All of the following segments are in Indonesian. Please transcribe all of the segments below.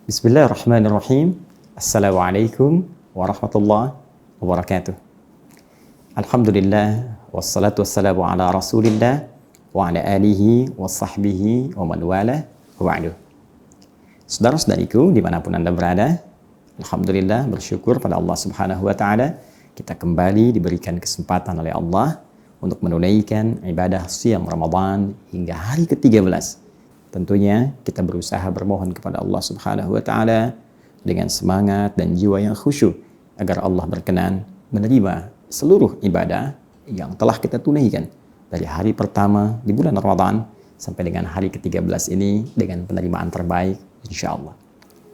Bismillahirrahmanirrahim. Assalamualaikum warahmatullahi wabarakatuh. Alhamdulillah, wassalatu wassalamu ala rasulillah wa ala alihi wa sahbihi wa man wala wa ba'du. Saudara-saudariku dimanapun Anda berada, Alhamdulillah bersyukur pada Allah Subhanahu wa Ta'ala, kita kembali diberikan kesempatan oleh Allah untuk menunaikan ibadah Shiyam Ramadan hingga hari ke-13. Tentunya kita berusaha bermohon kepada Allah Subhanahu wa Ta'ala dengan semangat dan jiwa yang khusyuk agar Allah berkenan menerima seluruh ibadah yang telah kita tunaikan dari hari pertama di bulan Ramadan sampai dengan hari ke-13 ini dengan penerimaan terbaik insya Allah.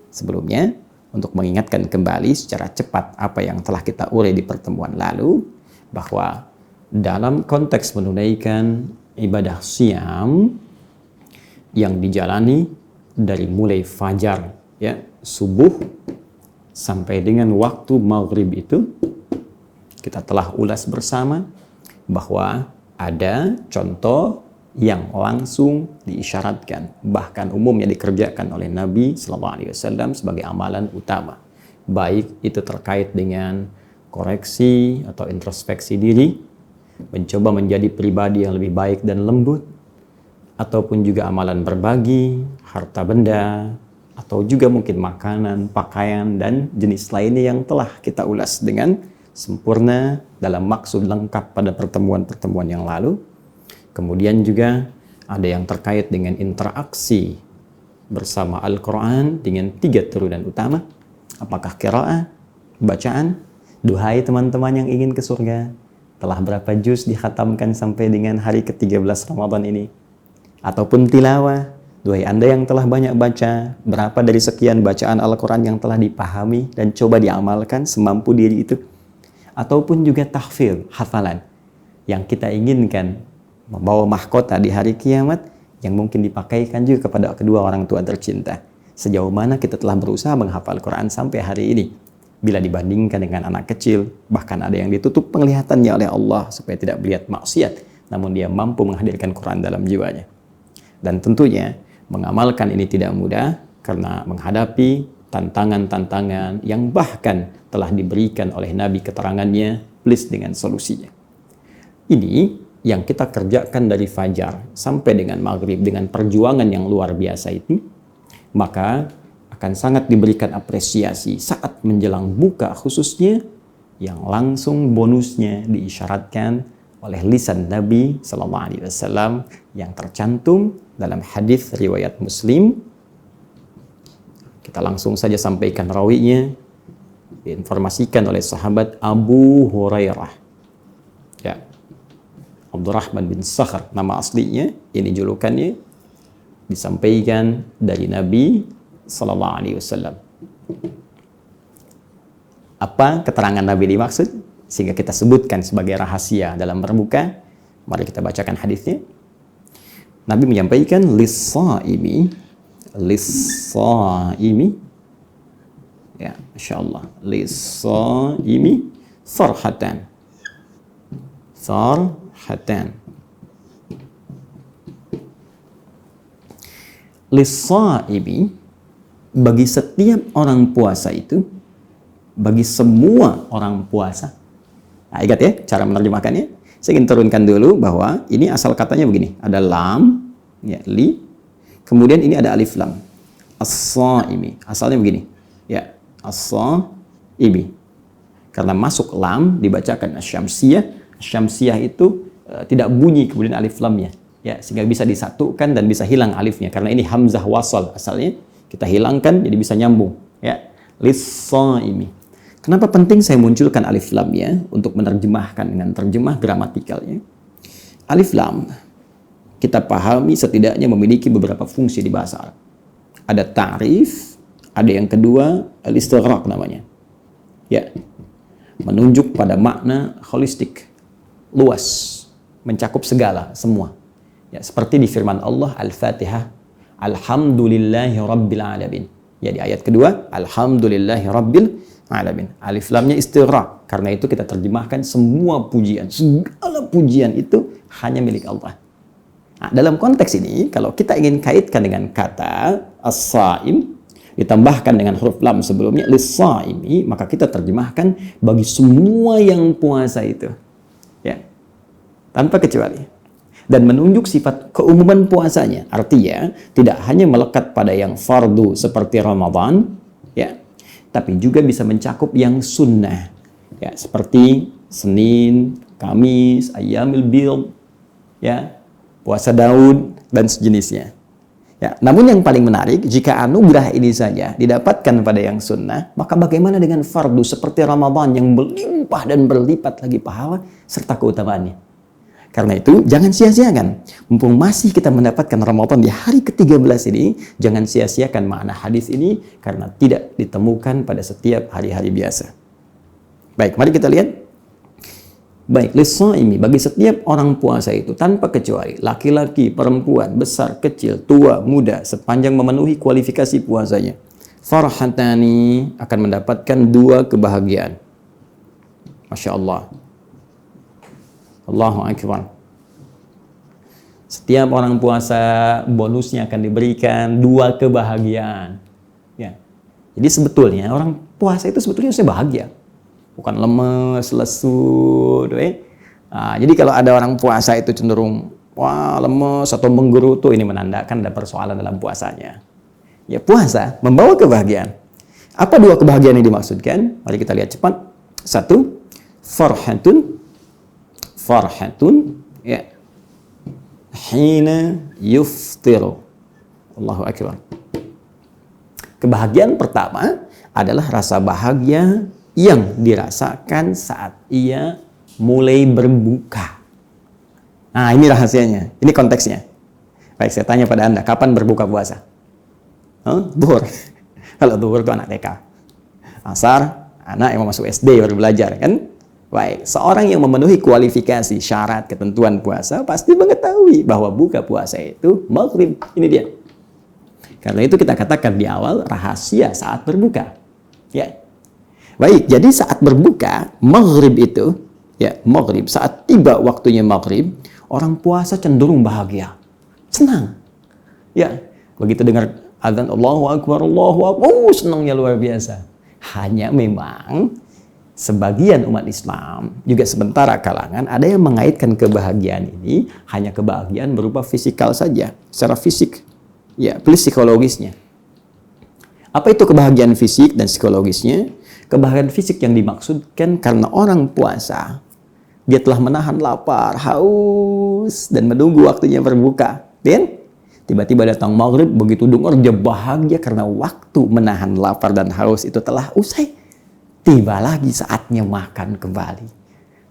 Sebelumnya, untuk mengingatkan kembali secara cepat apa yang telah kita urai di pertemuan lalu, bahwa dalam konteks menunaikan ibadah Shiyam yang dijalani dari mulai fajar, ya, subuh sampai dengan waktu maghrib itu, kita telah ulas bersama bahwa ada contoh yang langsung diisyaratkan, bahkan umumnya dikerjakan oleh Nabi SAW sebagai amalan utama, baik itu terkait dengan koreksi atau introspeksi diri, mencoba menjadi pribadi yang lebih baik dan lembut, ataupun juga amalan berbagi, harta benda, atau juga mungkin makanan, pakaian, dan jenis lainnya yang telah kita ulas dengan sempurna dalam maksud lengkap pada pertemuan-pertemuan yang lalu. Kemudian juga ada yang terkait dengan interaksi bersama Al-Quran dengan 3 turunan utama. Apakah qiraah, bacaan, duhai teman-teman yang ingin ke surga, telah berapa juz dikhatamkan sampai dengan hari ke-13 Ramadan ini? Ataupun tilawah, duhai Anda yang telah banyak baca, berapa dari sekian bacaan Al-Quran yang telah dipahami dan coba diamalkan semampu diri itu? Ataupun juga tahfidz, hafalan, yang kita inginkan membawa mahkota di hari kiamat yang mungkin dipakaikan juga kepada kedua orang tua tercinta. Sejauh mana kita telah berusaha menghafal Quran sampai hari ini? Bila dibandingkan dengan anak kecil, bahkan ada yang ditutup penglihatannya oleh Allah supaya tidak melihat maksiat, namun dia mampu menghadirkan Quran dalam jiwanya. Dan tentunya mengamalkan ini tidak mudah karena menghadapi tantangan-tantangan yang bahkan telah diberikan oleh Nabi keterangannya plus dengan solusinya. Ini yang kita kerjakan dari fajar sampai dengan maghrib dengan perjuangan yang luar biasa itu, maka akan sangat diberikan apresiasi saat menjelang buka khususnya, yang langsung bonusnya diisyaratkan oleh lisan Nabi SAW yang tercantum dalam hadis riwayat Muslim. Kita langsung saja sampaikan rawinya, diinformasikan oleh sahabat Abu Hurairah, ya, Abdurrahman bin Sakhr nama aslinya, ini julukannya, disampaikan dari Nabi SAW. Apa keterangan Nabi dimaksud sehingga kita sebutkan sebagai rahasia dalam berbuka? Mari kita bacakan hadisnya. Nabi menyampaikan lis-shaimi, ya, masyaallah, lis-shaimi sarhatan, lis-shaimi, bagi setiap orang puasa itu, bagi semua orang puasa. Nah, ingat ya cara menerjemahkannya. Saya ingin turunkan dulu bahwa ini asal katanya begini. Ada lam, ya, li. Kemudian ini ada alif lam. As-shaimi. Asalnya begini. Ya, as-shaimi. Karena masuk lam dibacakan asyamsiyah. Asyamsiyah itu tidak bunyi kemudian alif lamnya. Ya, sehingga bisa disatukan dan bisa hilang alifnya. Karena ini hamzah wasal asalnya. Kita hilangkan jadi bisa nyambung. Ya, lis-shaimi. Kenapa penting saya munculkan alif lamnya untuk menerjemahkan dengan terjemah gramatikalnya? Alif lam kita pahami setidaknya memiliki beberapa fungsi di bahasa Arab. Ada ta'rif, ada yang kedua al-istighraq namanya. Ya, menunjuk pada makna holistik, luas, mencakup segala, semua. Ya, seperti di firman Allah Al-Fatihah, Alhamdulillahi Rabbil Alamin. Ya, di ayat kedua, Alhamdulillahi Rabbil Alamin. Alif lamnya istighraq. Karena itu kita terjemahkan semua pujian, segala pujian itu hanya milik Allah. Nah, dalam konteks ini, kalau kita ingin kaitkan dengan kata as-saim, ditambahkan dengan huruf lam sebelumnya lis-shaimi, maka kita terjemahkan bagi semua yang puasa itu. Ya. Tanpa kecuali. Dan menunjuk sifat keumuman puasanya. Artinya tidak hanya melekat pada yang fardu seperti Ramadan, ya, tapi juga bisa mencakup yang sunnah, ya, seperti Senin, Kamis, Ayyamil Bid, ya, puasa Daud dan sejenisnya. Ya, namun yang paling menarik, jika anugerah ini saja didapatkan pada yang sunnah, maka bagaimana dengan fardu seperti Ramadan yang berlimpah dan berlipat lagi pahala serta keutamaannya. Karena itu, jangan sia-siakan. Mumpung masih kita mendapatkan Ramadan di hari ke-13 ini, jangan sia-siakan makna hadis ini karena tidak ditemukan pada setiap hari-hari biasa. Baik, mari kita lihat. Baik, lis-shaimi, bagi setiap orang puasa itu tanpa kecuali, laki-laki, perempuan, besar, kecil, tua, muda, sepanjang memenuhi kualifikasi puasanya, farhatani, akan mendapatkan 2 kebahagiaan. Masya Allah. Allahu Akbar. Setiap orang puasa bonusnya akan diberikan 2 kebahagiaan. Ya. Jadi sebetulnya orang puasa itu sebetulnya harusnya bahagia. Bukan lemes, lesu. Jadi kalau ada orang puasa itu cenderung wah lemes atau menggerutu, ini menandakan ada persoalan dalam puasanya. Ya, puasa membawa kebahagiaan. Apa 2 kebahagiaan yang dimaksudkan? Mari kita lihat cepat. 1, farhatun, ya, hina yuftiru. Allahu Akbar. Kebahagiaan pertama adalah rasa bahagia yang dirasakan saat ia mulai berbuka. Nah, ini rahasianya. Ini konteksnya. Baik, saya tanya pada Anda, kapan berbuka puasa? Zuhur. Kalau zuhur itu anak TK. Asar, anak yang mau masuk SD baru belajar, kan? Baik, seorang yang memenuhi kualifikasi syarat ketentuan puasa pasti mengetahui bahwa buka puasa itu maghrib. Ini dia. Karena itu kita katakan di awal rahasia saat berbuka. Ya. Baik, jadi saat berbuka, maghrib itu, ya, maghrib, saat tiba waktunya maghrib, orang puasa cenderung bahagia, senang. Ya, begitu dengar azan Allahu Akbar, senangnya luar biasa. Hanya memang sebagian umat Islam, juga sementara kalangan, ada yang mengaitkan kebahagiaan ini hanya kebahagiaan berupa fisikal saja, secara fisik, ya, psikologisnya. Apa itu kebahagiaan fisik dan psikologisnya? Kebahagiaan fisik yang dimaksudkan karena orang puasa, dia telah menahan lapar, haus, dan menunggu waktunya berbuka. Dan tiba-tiba datang maghrib, begitu dengar dia bahagia karena waktu menahan lapar dan haus itu telah usai. Tiba lagi saatnya makan kembali.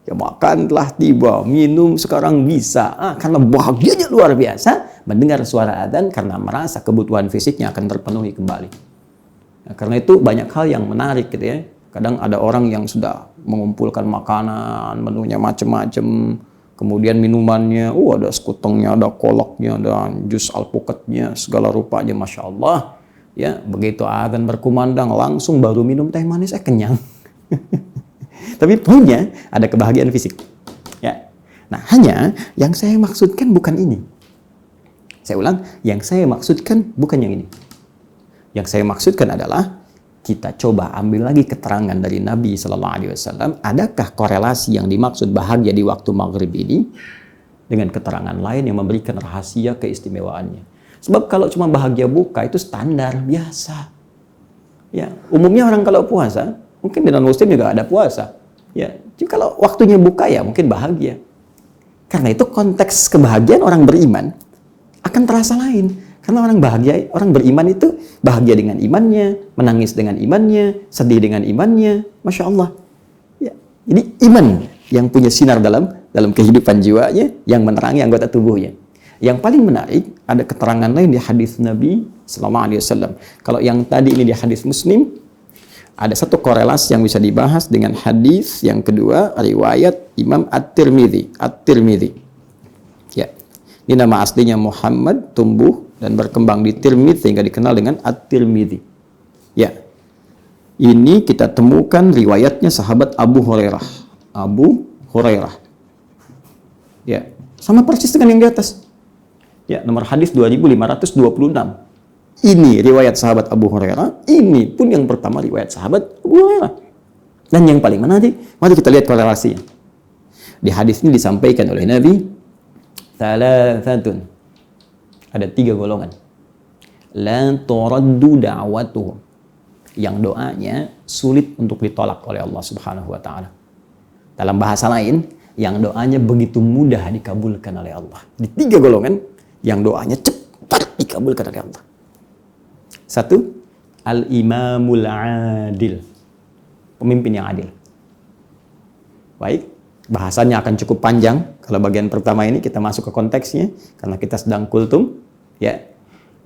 Ya, makan telah tiba, minum sekarang bisa. Karena bahagianya luar biasa, mendengar suara adzan karena merasa kebutuhan fisiknya akan terpenuhi kembali. Nah, karena itu banyak hal yang menarik gitu ya. Kadang ada orang yang sudah mengumpulkan makanan, menunya macam-macam, kemudian minumannya, ada sekutengnya, ada kolaknya, ada jus alpukatnya, segala rupanya, masya Allah. Ya, begitu adzan berkumandang langsung baru minum teh manis, kenyang. Tapi punya ada kebahagiaan fisik. Ya. Nah, hanya yang saya maksudkan bukan ini. Saya ulang, yang saya maksudkan bukan yang ini. Yang saya maksudkan adalah kita coba ambil lagi keterangan dari Nabi Sallallahu Alaihi Wasallam. Adakah korelasi yang dimaksud bahagia di waktu maghrib ini dengan keterangan lain yang memberikan rahasia keistimewaannya? Sebab kalau cuma bahagia buka itu standar biasa. Ya, umumnya orang kalau puasa, mungkin di non-muslim juga ada puasa. Ya, jadi kalau waktunya buka ya mungkin bahagia. Karena itu konteks kebahagiaan orang beriman akan terasa lain. Karena orang bahagia, orang beriman itu bahagia dengan imannya, menangis dengan imannya, sedih dengan imannya, masya Allah. Ya, jadi iman yang punya sinar dalam kehidupan jiwanya, yang menerangi anggota tubuhnya. Yang paling menarik ada keterangan lain di hadis Nabi Sallallahu Alaihi Wasallam. Kalau yang tadi ini di hadis Muslim, ada satu korelasi yang bisa dibahas dengan hadis yang kedua, riwayat Imam At-Tirmidzi. Ya, ini nama aslinya Muhammad, tumbuh dan berkembang di Tirmidzi sehingga dikenal dengan At-Tirmidzi. Ya, ini kita temukan riwayatnya sahabat Abu Hurairah. Ya, sama persis dengan yang di atas. Ya, nomor hadis 2526. Ini riwayat sahabat Abu Hurairah, ini pun yang pertama riwayat sahabat Abu Hurairah. Dan yang paling menarik, mari kita lihat korelasinya. Di hadis ini disampaikan oleh Nabi, thalathatun, ada 3 golongan. La turaddu da'watuhum, yang doanya sulit untuk ditolak oleh Allah Subhanahu wa taala. Dalam bahasa lain, yang doanya begitu mudah dikabulkan oleh Allah. Di 3 golongan yang doanya cepat dikabulkan oleh Allah. 1, al-imamul adil, pemimpin yang adil. Baik, bahasanya akan cukup panjang. Kalau bagian pertama ini kita masuk ke konteksnya karena kita sedang kultum, ya.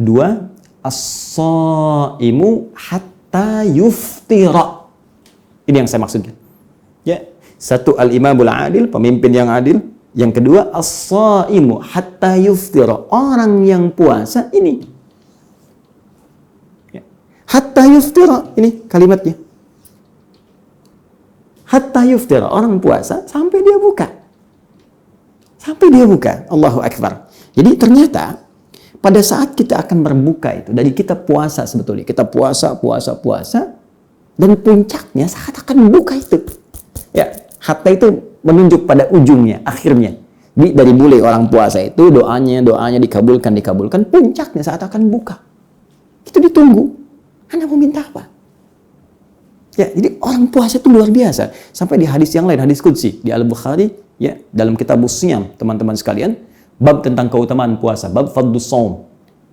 2, as-shaimu hatta yuftira. Ini yang saya maksudkan. Ya, 1 al-imamul adil, pemimpin yang adil. Yang kedua as-shaimu hatta yuftira, orang yang puasa ini. Ya. Hatta yuftira, ini kalimatnya. Hatta yuftira, orang puasa sampai dia buka. Sampai dia buka. Allahu Akbar. Jadi ternyata pada saat kita akan berbuka itu, dari kita puasa sebetulnya, kita puasa, dan puncaknya saat akan buka itu. Ya, hatta itu menunjuk pada ujungnya, akhirnya. Dari mulai orang puasa itu, doanya dikabulkan, puncaknya saat akan buka. Itu ditunggu. Anda mau minta apa? Ya, jadi orang puasa itu luar biasa. Sampai di hadis yang lain, hadis qudsi, di Al-Bukhari, ya, dalam kitab Siyam, teman-teman sekalian, bab tentang keutamaan puasa, bab fadlus shaum,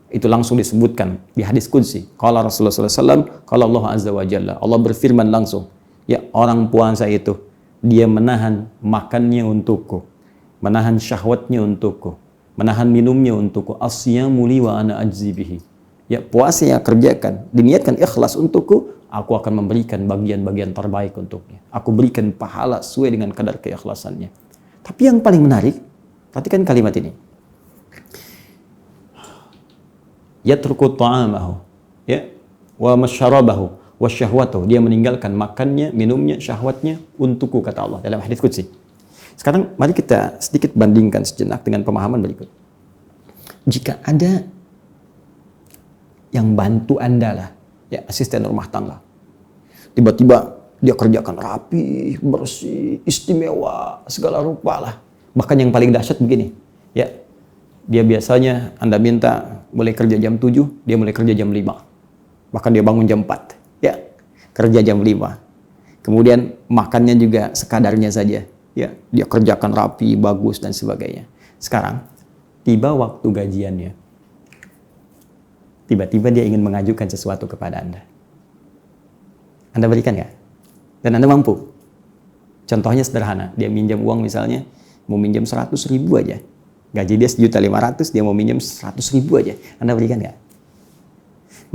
itu langsung disebutkan di hadis qudsi. Qala Rasulullah SAW, qala Allah Azza wa Jalla, Allah berfirman langsung, ya, orang puasa itu dia menahan makannya untukku, menahan syahwatnya untukku, menahan minumnya untukku, asyamu li wa ana ajzi bihi. Ya, puasa yang kerjakan, diniatkan ikhlas untukku, aku akan memberikan bagian-bagian terbaik untuknya. Aku berikan pahala sesuai dengan kadar keikhlasannya. Tapi yang paling menarik, perhatikan kalimat ini. Yatruku ta'amahu, ya, wa masyarabahu, wa syahwatahu. Dia meninggalkan makannya, minumnya, syahwatnya untukku, kata Allah dalam hadis qudsi. Sekarang mari kita sedikit bandingkan sejenak dengan pemahaman berikut. Jika ada yang bantu Anda lah, ya, asisten rumah tangga, tiba-tiba dia kerjakan rapi, bersih, istimewa, segala rupa lah. Bahkan yang paling dahsyat begini, ya, dia biasanya Anda minta mulai kerja jam 7, dia mulai kerja jam 5. Bahkan dia bangun jam 4, ya, kerja jam 5. Kemudian makannya juga sekadarnya saja, ya, dia kerjakan rapi, bagus dan sebagainya. Sekarang tiba waktu gajiannya, tiba-tiba dia ingin mengajukan sesuatu kepada Anda. Anda berikan nggak? Dan Anda mampu. Contohnya sederhana, dia minjam uang misalnya, mau minjam 100.000 aja. Gaji dia 1.500.000, dia mau minjam 100.000 aja. Anda berikan nggak?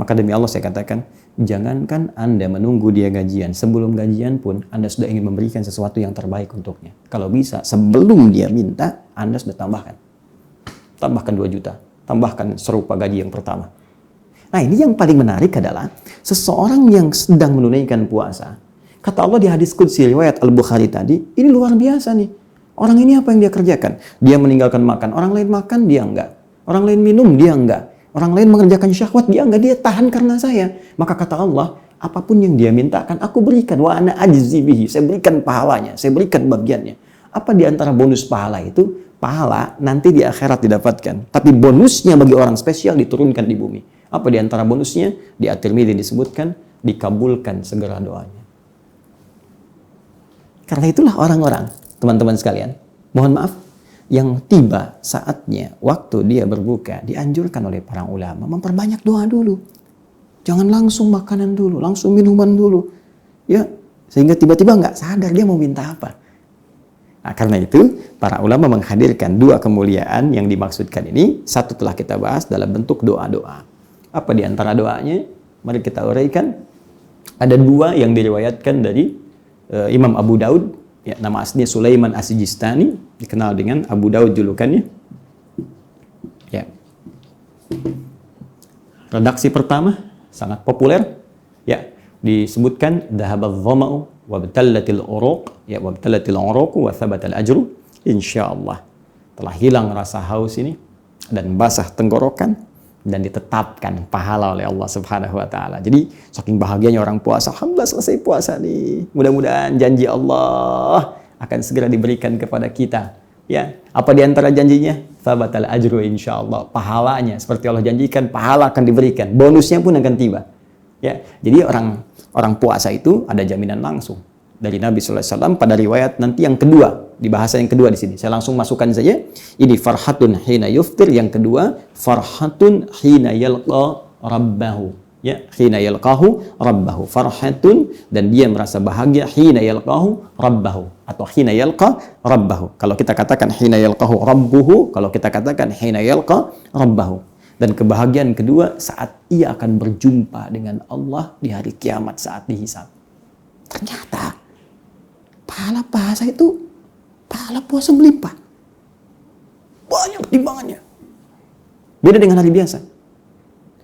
Maka demi Allah saya katakan, jangankan Anda menunggu dia gajian, sebelum gajian pun Anda sudah ingin memberikan sesuatu yang terbaik untuknya. Kalau bisa, sebelum dia minta, Anda sudah tambahkan. Tambahkan 2 juta, tambahkan serupa gaji yang pertama. Nah, ini yang paling menarik adalah seseorang yang sedang menunaikan puasa. Kata Allah di hadis qudsi riwayat Al-Bukhari tadi, ini luar biasa nih. Orang ini apa yang dia kerjakan? Dia meninggalkan makan. Orang lain makan, dia enggak. Orang lain minum, dia enggak. Orang lain mengerjakan syahwat, dia enggak. Dia tahan karena saya. Maka kata Allah, apapun yang dia minta akan aku berikan. Wa ana ajzi bihi. Saya berikan pahalanya. Saya berikan bagiannya. Apa di antara bonus pahala itu? Pahala nanti di akhirat didapatkan. Tapi bonusnya bagi orang spesial diturunkan di bumi. Apa di antara bonusnya? Di At-Tirmidzi disebutkan, dikabulkan segera doanya. Karena itulah orang-orang, teman-teman sekalian, mohon maaf, yang tiba saatnya waktu dia berbuka, dianjurkan oleh para ulama memperbanyak doa dulu. Jangan langsung makanan dulu, langsung minuman dulu. Ya, sehingga tiba-tiba nggak sadar dia mau minta apa. Nah, karena itu, para ulama menghadirkan 2 kemuliaan yang dimaksudkan ini. Satu telah kita bahas dalam bentuk doa-doa. Apa di antara doanya? Mari kita uraikan. Ada 2 yang diriwayatkan dari Imam Abu Daud. Ya, nama aslinya Sulaiman As-Sijistani, dikenal dengan Abu Daud julukannya. Ya. Redaksi pertama sangat populer. Ya, disebutkan dhahabadh dhama'u wa batallatil uruq, ya, wa batallatil uruq wa thabatal ajru. Insyaallah telah hilang rasa haus ini dan basah tenggorokan dan ditetapkan pahala oleh Allah Subhanahu wa taala. Jadi saking bahagianya orang puasa, alhamdulillah selesai puasa nih. Mudah-mudahan janji Allah akan segera diberikan kepada kita. Ya, apa di antara janjinya? Tsabatal ajru insyaallah. Pahalanya seperti Allah janjikan, pahala akan diberikan. Bonusnya pun akan tiba. Ya, jadi orang puasa itu ada jaminan langsung dari Nabi sallallahu alaihi wasallam pada riwayat nanti yang kedua, di bahasa yang kedua di sini. Saya langsung masukkan saja. Ini farhatun hina yuftir, yang kedua farhatun hina yalqa rabbahu. Ya, hina yalqahu rabbahu. Farhatun, dan dia merasa bahagia hina yalqahu rabbahu atau hina yalqa rabbahu. Kalau kita katakan hina yalqahu rabbuhu, kalau kita katakan hina yalqa rabbahu. Dan kebahagiaan kedua saat ia akan berjumpa dengan Allah di hari kiamat saat dihisab. Ternyata pahala puasa itu, pahala puasa melimpah. Banyak timbangannya. Beda dengan hari biasa.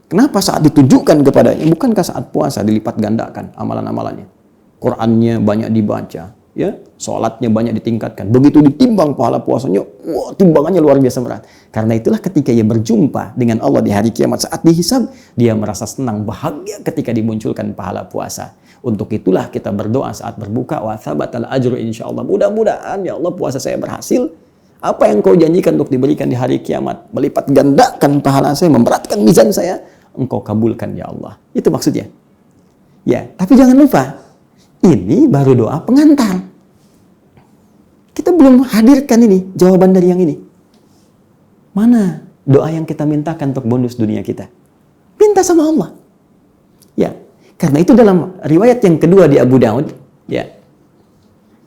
Kenapa saat ditujukan kepadanya? Bukankah saat puasa dilipat gandakan amalan-amalannya? Qur'annya banyak dibaca, ya, sholatnya banyak ditingkatkan. Begitu ditimbang pahala puasanya, wah, timbangannya luar biasa berat. Karena itulah ketika ia berjumpa dengan Allah di hari kiamat saat dihisab, dia merasa senang, bahagia ketika dimunculkan pahala puasa. Untuk itulah kita berdoa saat berbuka, wa tsabatal ajru insyaallah. Mudah-mudahan ya Allah puasa saya berhasil. Apa yang kau janjikan untuk diberikan di hari kiamat, melipat gandakan pahala saya, memberatkan mizan saya, engkau kabulkan ya Allah. Itu maksudnya. Ya, tapi jangan lupa, ini baru doa pengantar. Kita belum hadirkan ini, jawaban dari yang ini. Mana doa yang kita mintakan untuk bonus dunia kita? Minta sama Allah. Ya, karena itu dalam riwayat yang kedua di Abu Daud, ya.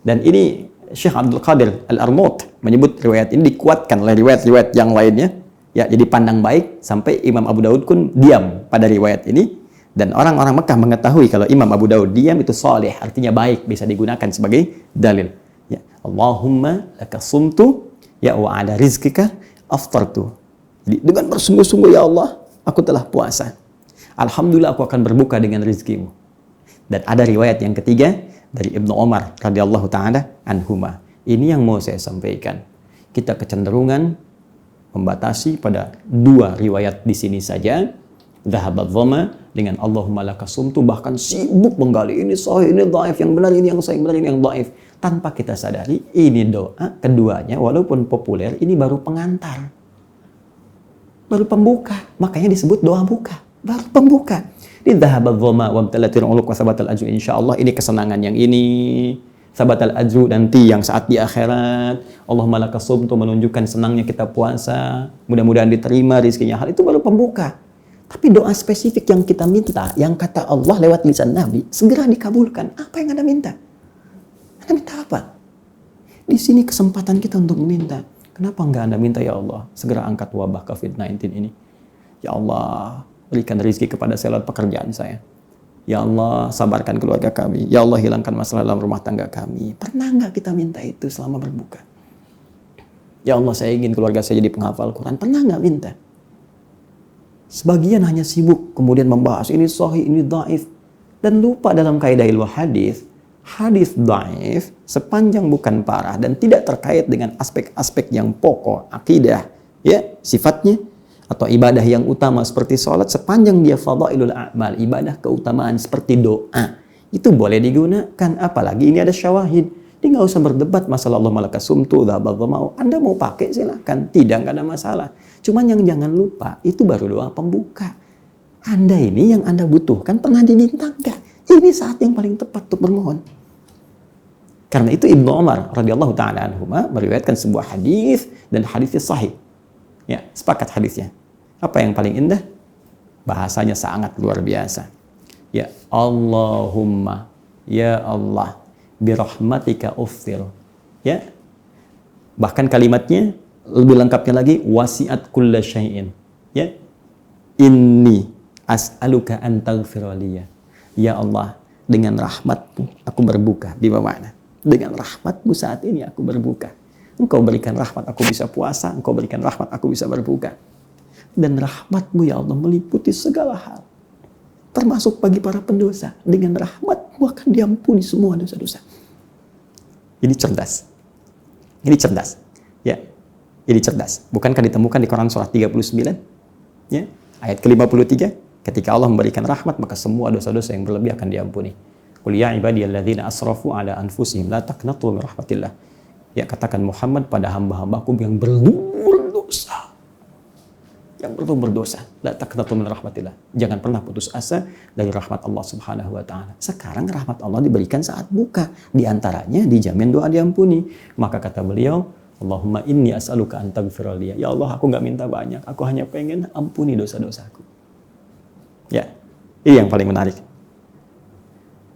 Dan ini Syekh Abdul Qadir Al-Armut menyebut riwayat ini dikuatkan oleh riwayat-riwayat yang lainnya. Ya, jadi pandang baik sampai Imam Abu Daud pun diam pada riwayat ini, dan orang-orang Mekah mengetahui kalau Imam Abu Daud diam itu saleh, artinya baik, bisa digunakan sebagai dalil. Ya, Allahumma laka sumtu ya wa ala rizqika aftartu. Jadi dengan bersungguh-sungguh ya Allah, aku telah puasa. Alhamdulillah aku akan berbuka dengan rizkimu. Dan ada riwayat yang ketiga dari Ibnu Umar radhiyallahu taala anhuma. Ini yang mau saya sampaikan. Kita kecenderungan membatasi pada dua riwayat di sini saja. Dhahabat dhama dengan Allahumma laka sumtu, bahkan sibuk menggali ini sahih, ini dhaif, yang benar ini yang sahih, benar ini yang dhaif, tanpa kita sadari ini doa keduanya walaupun populer ini baru pengantar, baru pembuka, makanya disebut doa buka, baru pembuka. Di dhahabat dhama wa amtalatil uluq wa tsabatal ajru insyaallah, ini kesenangan yang ini, tsabatal ajru nanti yang saat di akhirat. Allahumma laka sumtu menunjukkan senangnya kita puasa, mudah-mudahan diterima rezekinya, hal itu baru pembuka. Tapi doa spesifik yang kita minta, yang kata Allah lewat lisan Nabi, segera dikabulkan. Apa yang Anda minta? Anda minta apa? Di sini kesempatan kita untuk meminta. Kenapa enggak Anda minta, ya Allah, segera angkat wabah COVID-19 ini. Ya Allah, berikan rezeki kepada saya lewat pekerjaan saya. Ya Allah, sabarkan keluarga kami. Ya Allah, hilangkan masalah dalam rumah tangga kami. Pernah enggak kita minta itu selama berbuka? Ya Allah, saya ingin keluarga saya jadi penghafal Quran. Pernah enggak minta? Sebagian hanya sibuk kemudian membahas ini sahih, ini dhaif, dan lupa dalam kaidah ilmu hadis, hadis dhaif sepanjang bukan parah dan tidak terkait dengan aspek-aspek yang pokok akidah, ya, sifatnya atau ibadah yang utama seperti sholat, sepanjang dia fadailul a'mal, ibadah keutamaan seperti doa, itu boleh digunakan. Apalagi ini ada syawahid. Dia nggak usah berdebat masalah Allah malaka sumtu, mau Anda mau pakai silakan, tidak, nggak ada masalah. Cuman yang jangan lupa itu baru doa pembuka. Anda ini yang Anda butuhkan pernah diminta nggak? Ini saat yang paling tepat untuk bermohon. Karena itu Ibnu Umar radhiyallahu taala anhuma meriwayatkan sebuah hadis dan hadisnya sahih. Ya, sepakat hadisnya. Apa yang paling indah? Bahasanya sangat luar biasa. Ya Allahumma, ya Allah, birahmatika uftir. Ya. Bahkan kalimatnya lebih lengkapnya lagi, wasi'at kulla syai'in. Ya. Inni as'aluka an taghfira liya. Ya Allah, dengan rahmatmu aku berbuka. Di mana? Dengan rahmatmu saat ini aku berbuka. Engkau berikan rahmat aku bisa puasa, engkau berikan rahmat aku bisa berbuka. Dan rahmatmu ya Allah meliputi segala hal. Termasuk bagi para pendosa. Dengan rahmatmu akan diampuni semua dosa-dosa. Ini cerdas. Ini cerdas. Ya. Ini cerdas. Bukankah ditemukan di Quran surah 39? Ya. Ayat ke-53, ketika Allah memberikan rahmat, maka semua dosa-dosa yang berlebih akan diampuni. Qul ya ibadiyalladzina asrafu ala anfusihim la taqnatu min rahmatillah. Ya, katakan Muhammad pada hamba-hambaku yang berdosa. Yang berdosa, la taqnatu min rahmatillah. Jangan pernah putus asa dari rahmat Allah Subhanahu wa taala. Sekarang rahmat Allah diberikan saat buka, di antaranya dijamin doa diampuni. Maka kata beliau, Allahumma inni as'aluka an taghfirali. Ya Allah, aku nggak minta banyak, aku hanya pengen ampuni dosa-dosaku. Ya, ini yang paling menarik.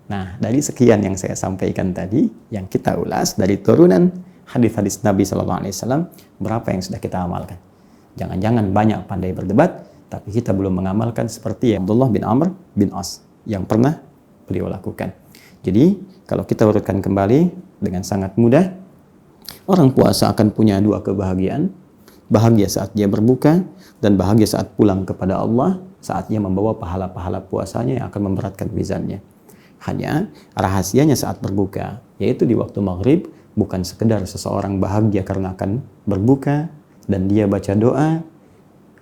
Nah, dari sekian yang saya sampaikan tadi, yang kita ulas dari turunan hadis-hadis Nabi SAW, berapa yang sudah kita amalkan? Jangan-jangan banyak pandai berdebat, tapi kita belum mengamalkan seperti yang Abdullah bin Amr bin As yang pernah beliau lakukan. Jadi, kalau kita urutkan kembali dengan sangat mudah, orang puasa akan punya dua kebahagiaan. Bahagia saat dia berbuka, dan bahagia saat pulang kepada Allah, saat dia membawa pahala-pahala puasanya yang akan memberatkan mizannya. Hanya rahasianya saat berbuka, yaitu di waktu maghrib, bukan sekedar seseorang bahagia karena akan berbuka, dan dia baca doa.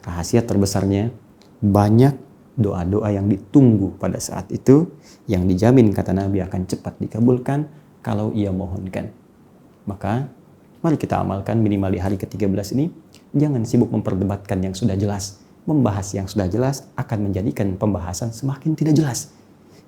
Rahasia terbesarnya, banyak doa-doa yang ditunggu pada saat itu, yang dijamin kata Nabi akan cepat dikabulkan kalau ia mohonkan. Maka mari kita amalkan minimal di hari ke-13 ini. Jangan sibuk memperdebatkan yang sudah jelas. Membahas yang sudah jelas akan menjadikan pembahasan semakin tidak jelas.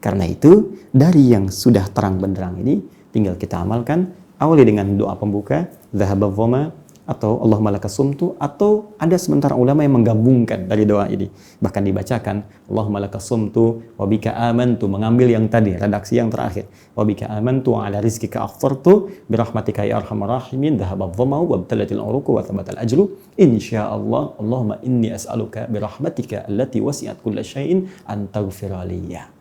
Karena itu, dari yang sudah terang benderang ini, tinggal kita amalkan. Awali dengan doa pembuka, dhahaba dhama, atau Allahumma laka sumtu, atau ada sementara ulama yang menggabungkan dari doa ini. Bahkan dibacakan, Allahumma laka sumtu, wa bika amantu, mengambil yang tadi, redaksi yang terakhir. Wa bika amantu, wa ala rizkika akhtartu, birahmatika ya arhamar rahimin, dhahaba dhamau, wa btalatil uruku, wa thabatal ajlu, insyaallah, Allahumma inni as'aluka birahmatika allati wasi'at kulla syai'in, an taghfiraliya.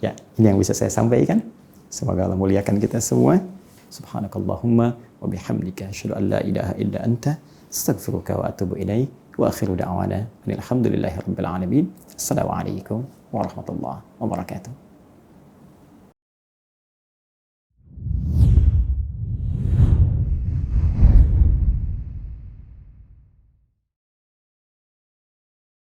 Ya, ini yang bisa saya sampaikan. Semoga Allah muliakan kita semua. Subhanakallahumma wa bihamdika asyhadu an la ilaha illa anta astaghfiruka wa atubu ilaik wa akhiru da'wana alhamdulillahi rabbil alamin. Assalamualaikum warahmatullahi wabarakatuh.